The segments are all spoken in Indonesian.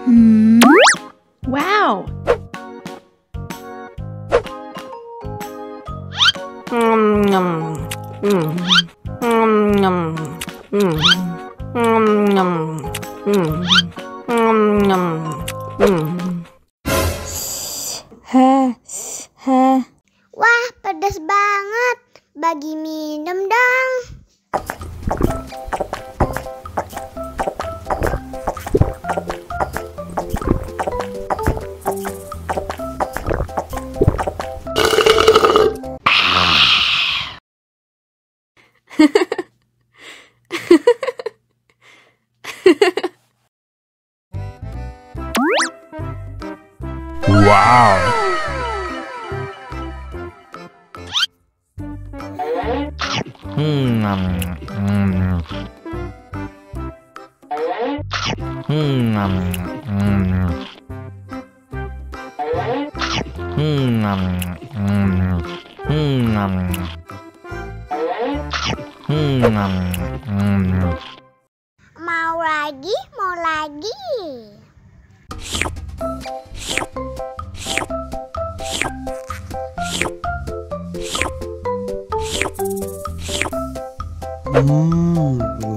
Wow! Wah, pedas banget. Bagi minum dong. Wow! Mau lagi, mau lagi.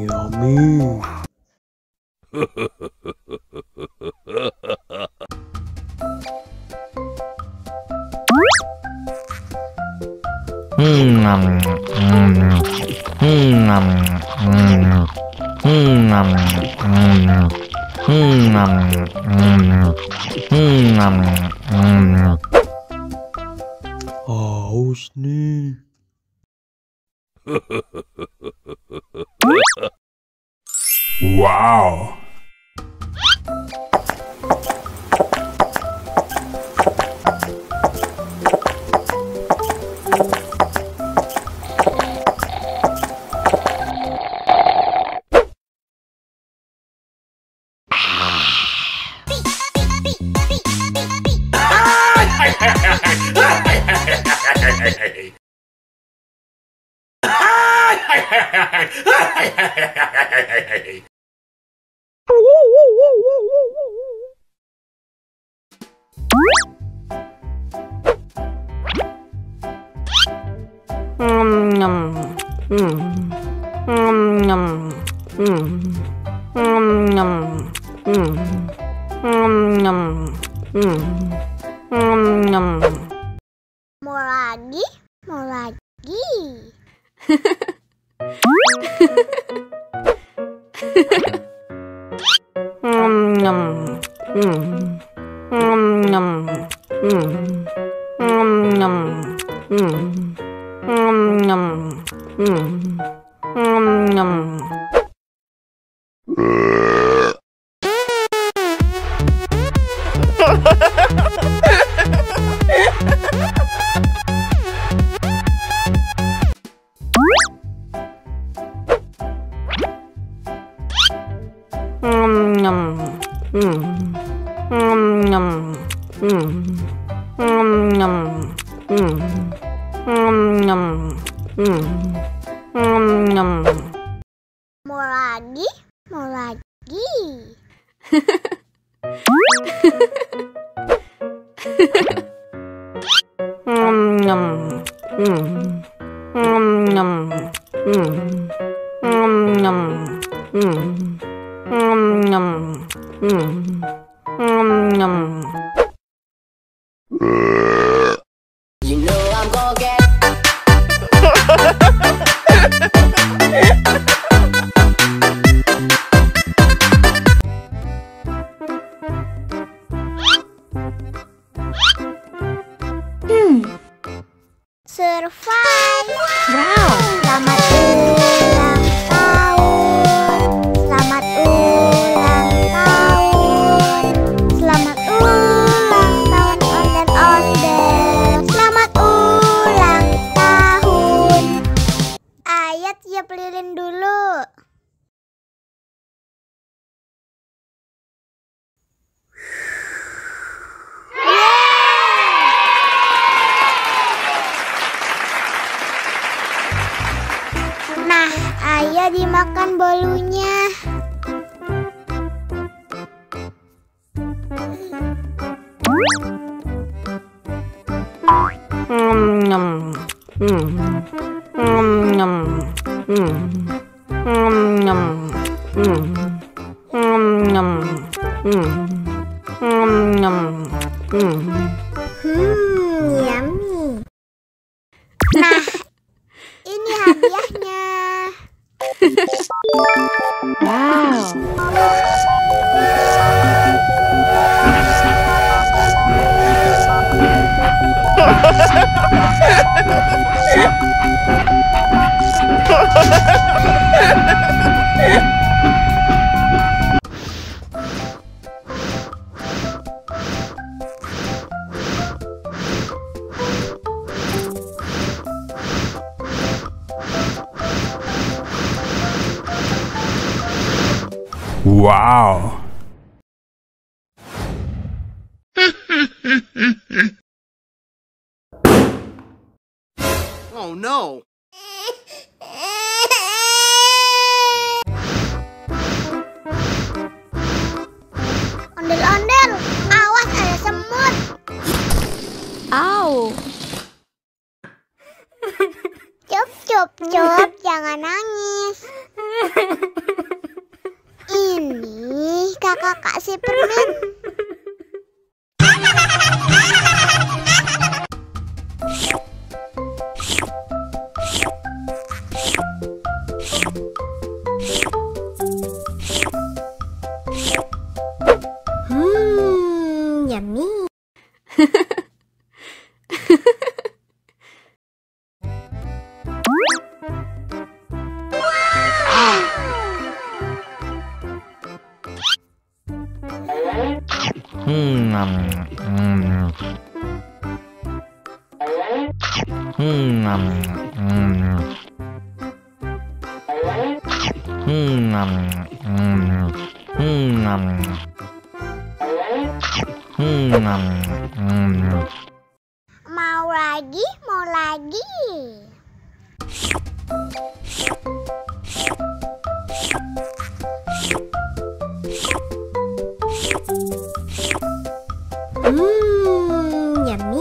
Yummy. Haus nih. Wow! Mau lagi, mau lagi. Mau lagi, mau lagi. You know I'm gonna get Survive. Wow! Selamat ulang tahun. Selamat ulang tahun. Selamat ulang Yummy. Nah, ini hadiahnya. Wow. Wow. Oh no! Ondel-ondel, awas ada semut. Au. Cup, jangan nangis. Ini kakak kasih permen. Yummy. Mau lagi. Yummy.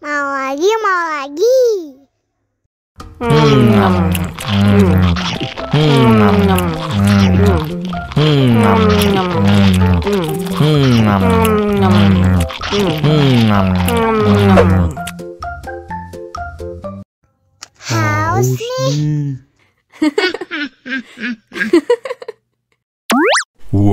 Mau lagi. Haus nih. Wow. Wow.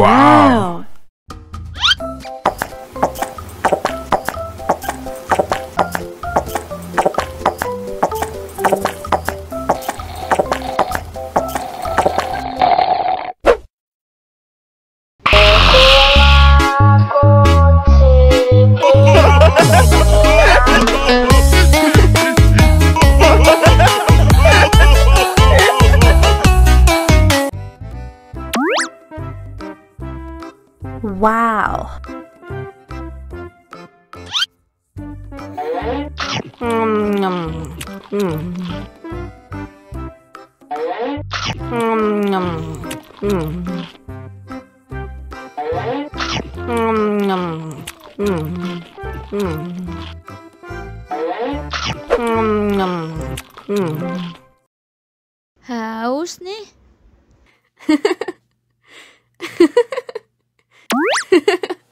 Haus nih.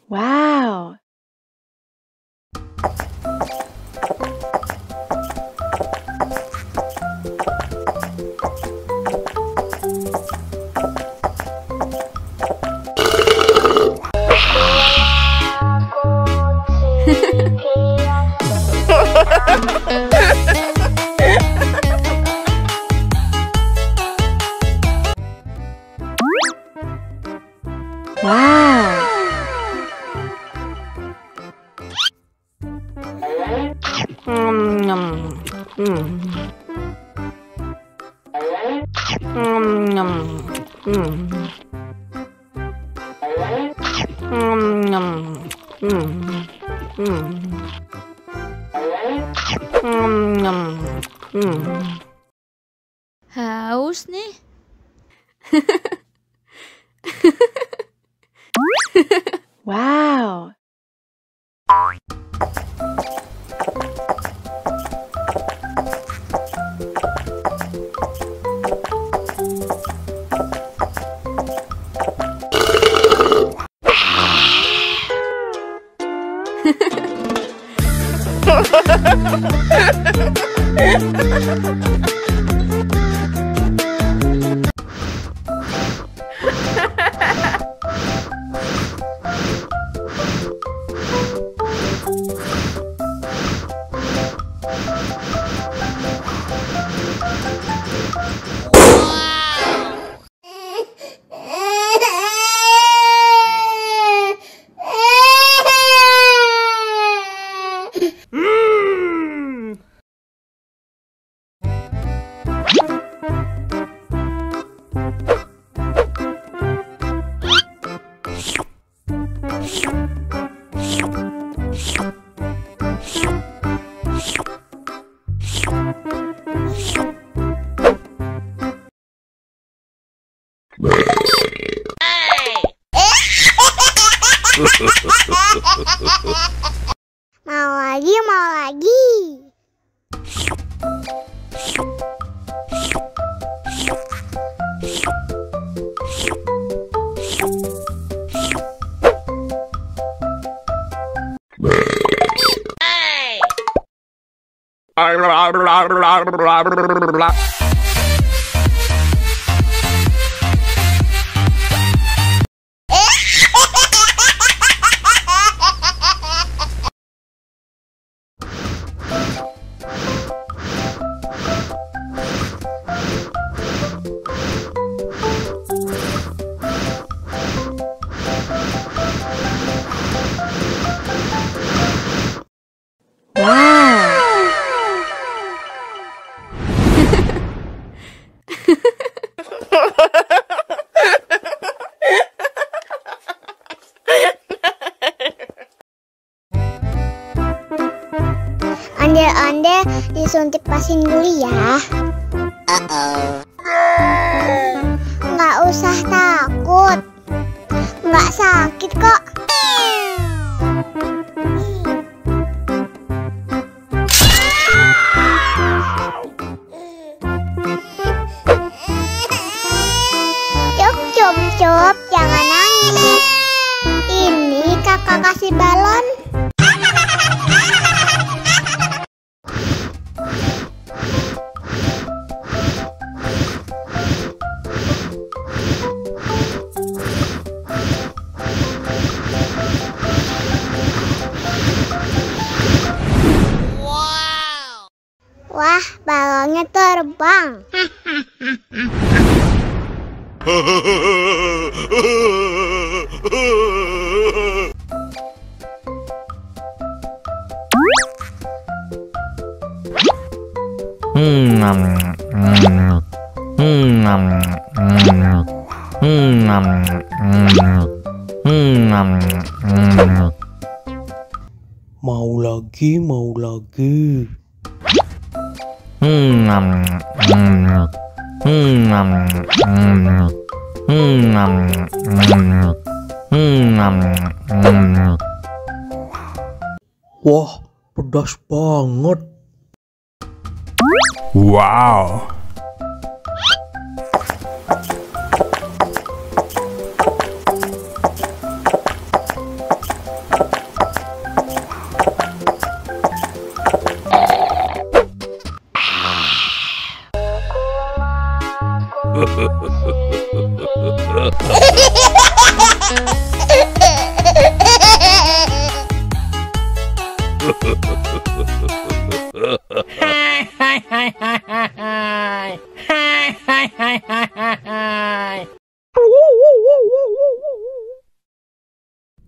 Wow. Wow. Haus nih. Wow. Mau lagi, mau lagi. Ondel-ondel disuntik vaksin dulu ya. Nggak usah takut, nggak sakit kok. Cup, jangan nangis. Ini kakak kasih balon. Wah, balonnya terbang. Mau lagi, mau lagi. Wah, pedas banget. Wow.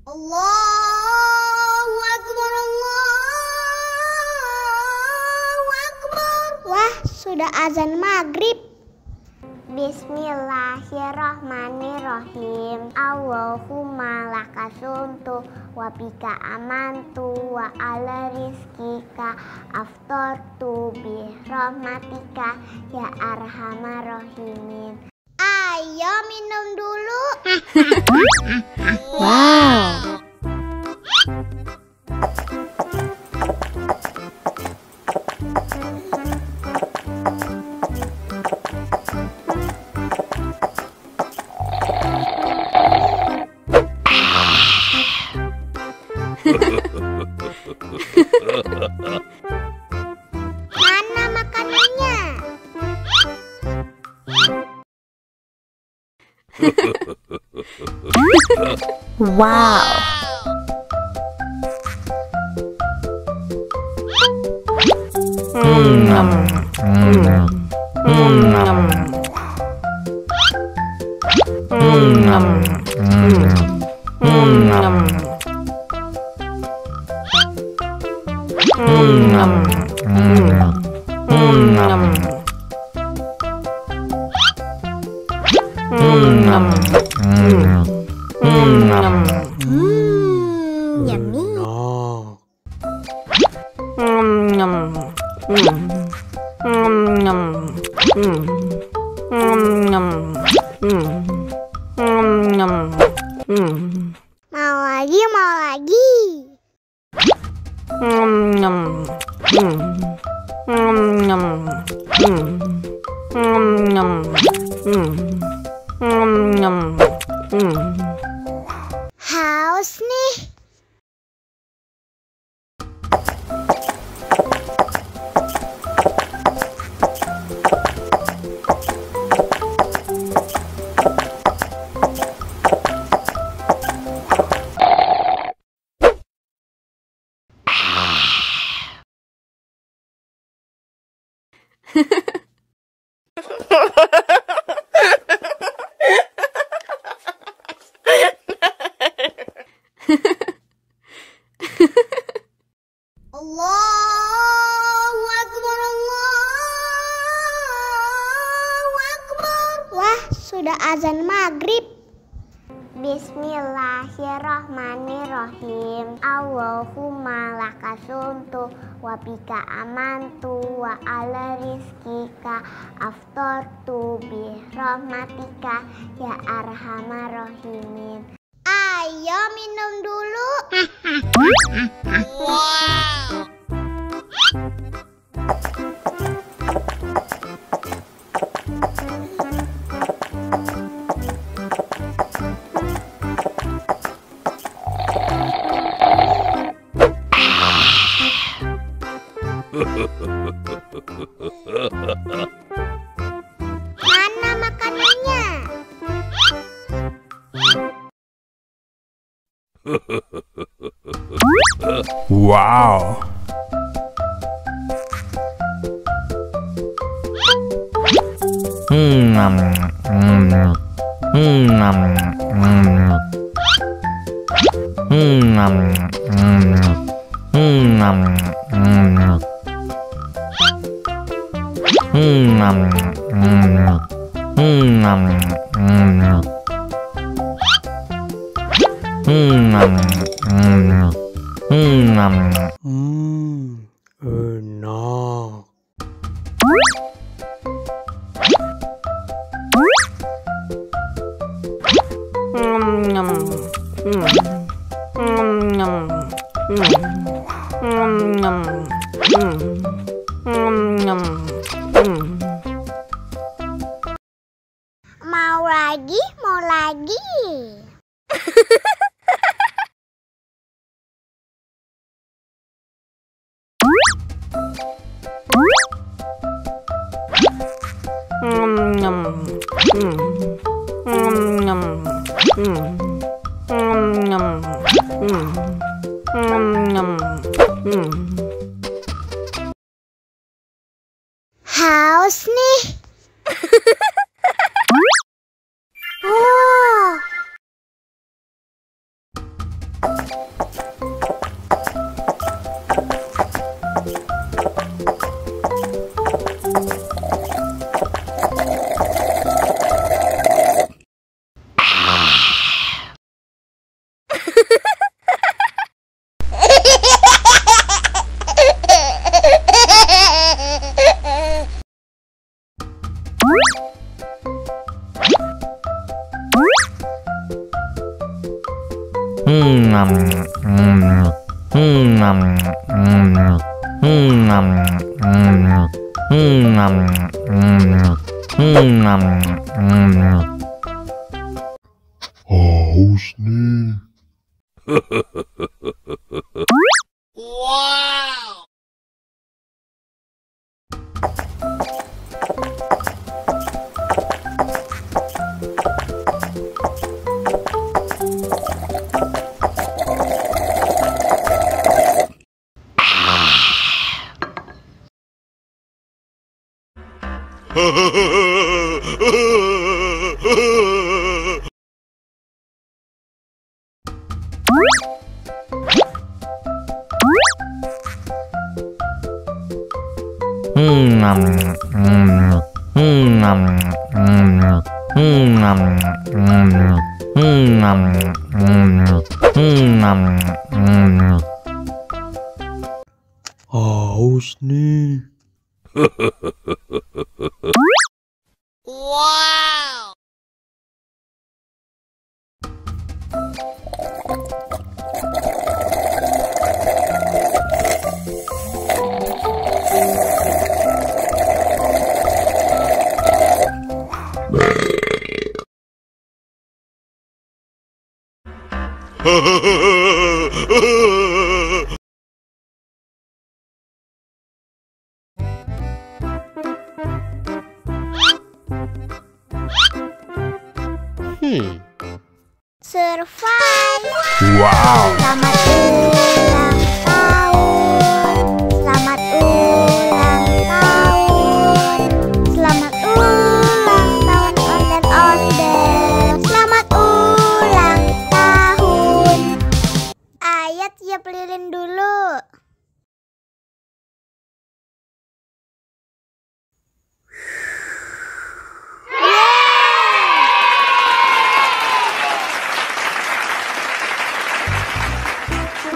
Allahu Akbar, Allahu Akbar. Wah, sudah azan maghrib. Bismillahirrahmanirrahim. Allahumma lakasumtu wa bika amantu wa ala rizkika aftortu bi rahmatika ya arhamar rahimin. Ayo minum dulu. Wow. Mana makanannya? Wow. Yummy. Mau lagi, mau lagi. Haus nih. Allahu Akbar, Allahu Akbar. Wah, sudah azan maghrib. Bismillahirrahmanirrahim. Allahumma lakasumtu wa bika amantu wa ala rizkika aftortu bi rahmatika ya arhamar rahimin. Ayo minum dulu. Wow. Mana makanannya? Wow. Enak. Mau lagi, mau lagi. Haus nih. Oh. Haus nih. Haus nih. Survive. Wow. Selamat ulang tahun. Selamat ulang tahun. Selamat ulang tahun onde-onde. Selamat ulang tahun. Ayat tiup lilin dulu.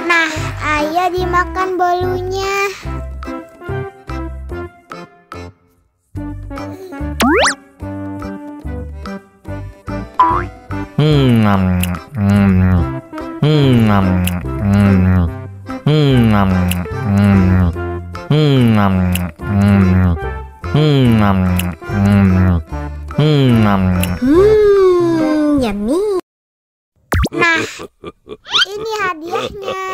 Nah, ayo dimakan bolunya. Yummy. Nah, ini hadiahnya.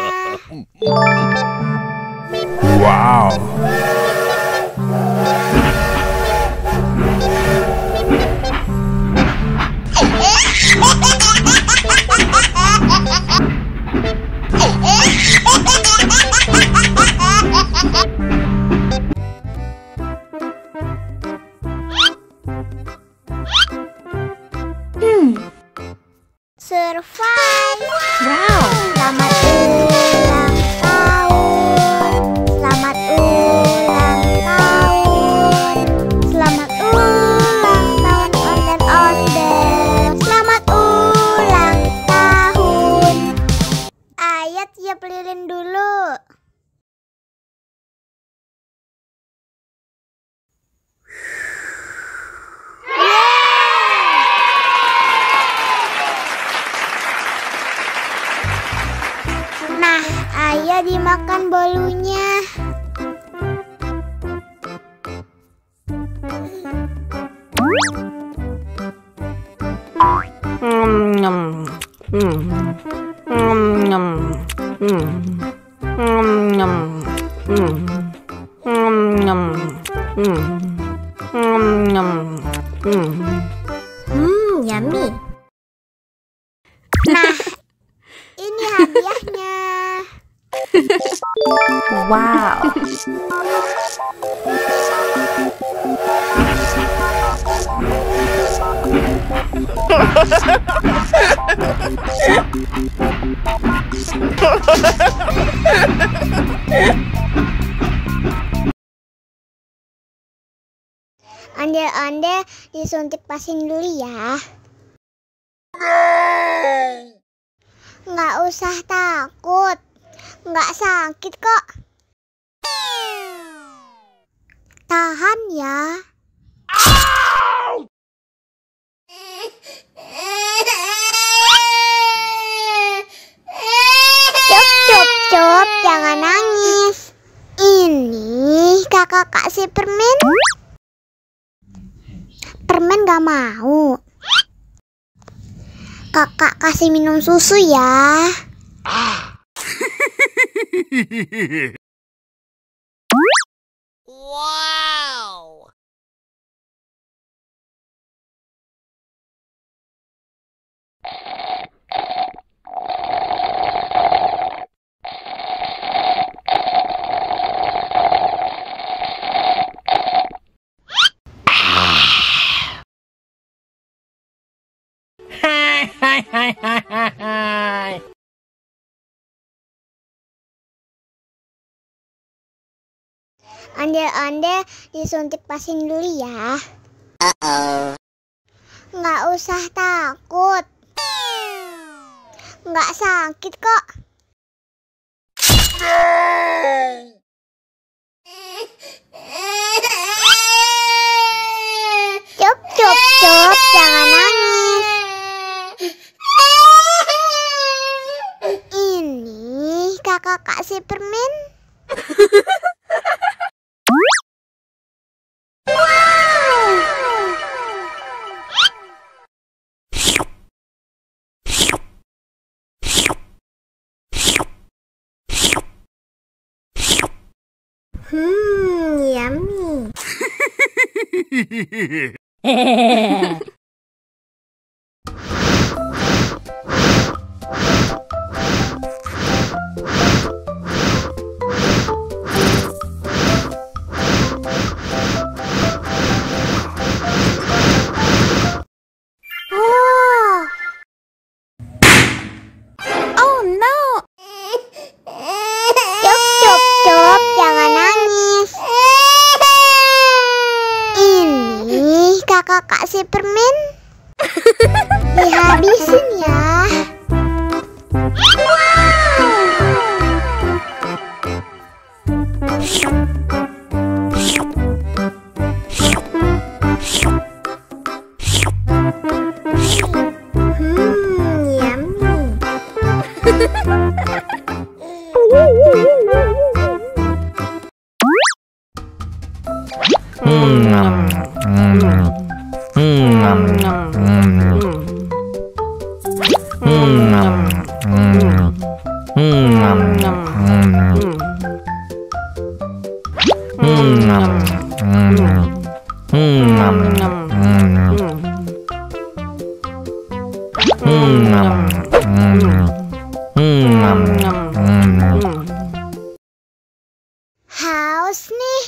Wow. Survive. Wow. Selamat ulang tahun. Selamat ulang tahun. Selamat ulang tahun onde-onde. Selamat ulang tahun. Ayat tiup lilin dulu. Nah, ayo dimakan bolunya. Yummy. Nah, ini hadiahnya. Wow. Ondel-ondel disuntik vaksin dulu ya. Nggak usah takut, nggak sakit kok. Tahan ya. jangan nangis. Ini kakak kasih permen. Permen gak mau. Kakak kasih minum susu ya. Wow. Ondel-ondel disuntik vaksin dulu ya. Nggak usah takut. Nggak sakit kok. Cup, cup, cup, jangan nangis. Ini kakak kasih permen. Yummy. Oh no. Cup, cup, cup, jangan nangis. Ini kakak kasih permen. Dihabisin ya. Yummy. Haus nih.